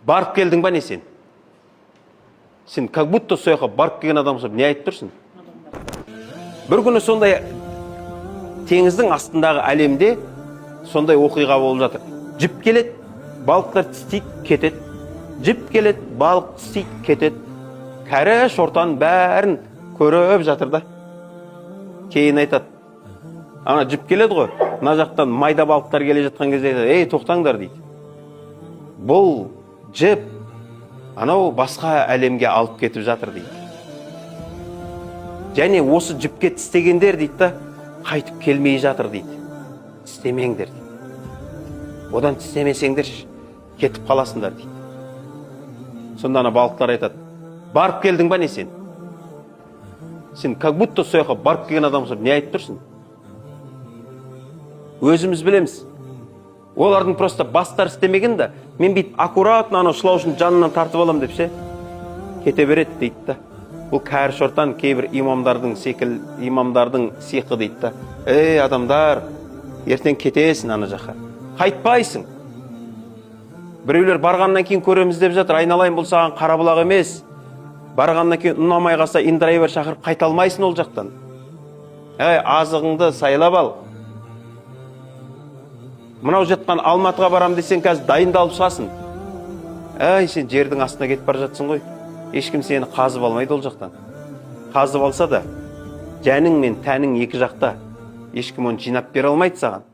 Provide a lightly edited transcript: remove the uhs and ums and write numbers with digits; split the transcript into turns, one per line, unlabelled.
Барып келдің ба не сен? Сен как будто сол жаққа барып келген адам ұқсап не айтып тұрсың? Бір күні сондай теңіздің астындағы әлемде сондай оқиға болып жатыр. Жіп келеді, балықтар тістейді, кетеді. Жіп келеді, балық тістейді, кетеді. Кәрі шортан бәрін көріп жатыр да. Кейін айтады, ана жіп келеді ғой, мына жақтан майда балықтар келе жатқан кезде айтады, ей, тоқтаңдар дейді. Бұл жіп анау басқа әлемге алып кетіп жатыр дейді. Және осы жіпке тістегендер дейді да, қайтып келмей жатыр дейді. Тістемеңдер дейді. Одан тістемесеңдер кетіп қаласыңдар дейді. Сонда ана балықтар айтады, барып келдің ба не сен? Сен как будто сол жаққа барып келген адам ұқсап не айтып тұрсың? Өзіміз білеміз. Олардың просто бастар істемеген да, мен бүйтіп аккуратно анау шылаушының жанынан тартып алам деп ше, кете береді дейді да. Бұл кәрі шортан кейбір имамдардың сиқы дейді да. Ей адамдар, ертең кетесің ана жаққа. Қайтпайсың. Біреулер барғаннан кейін көреміз деп жатыр, айналайын бұл саған Қарабұлақ емес. Барғаннан кейін ұнамай қалса индрайвер шақырып қайта алмайсың ол жақтан. Азығыңды сайлап ал. Мынау жатқан Алматыға барам десең, қазір дайындалып шығасың. Сен жердің астына кетіп бара жатсың ғой. Ешкім сені қазып алмайды ол жақтан. Қазып алса да, жәнің мен тәнің екі жақта. Ешкім оны жинап бере алмайды саған.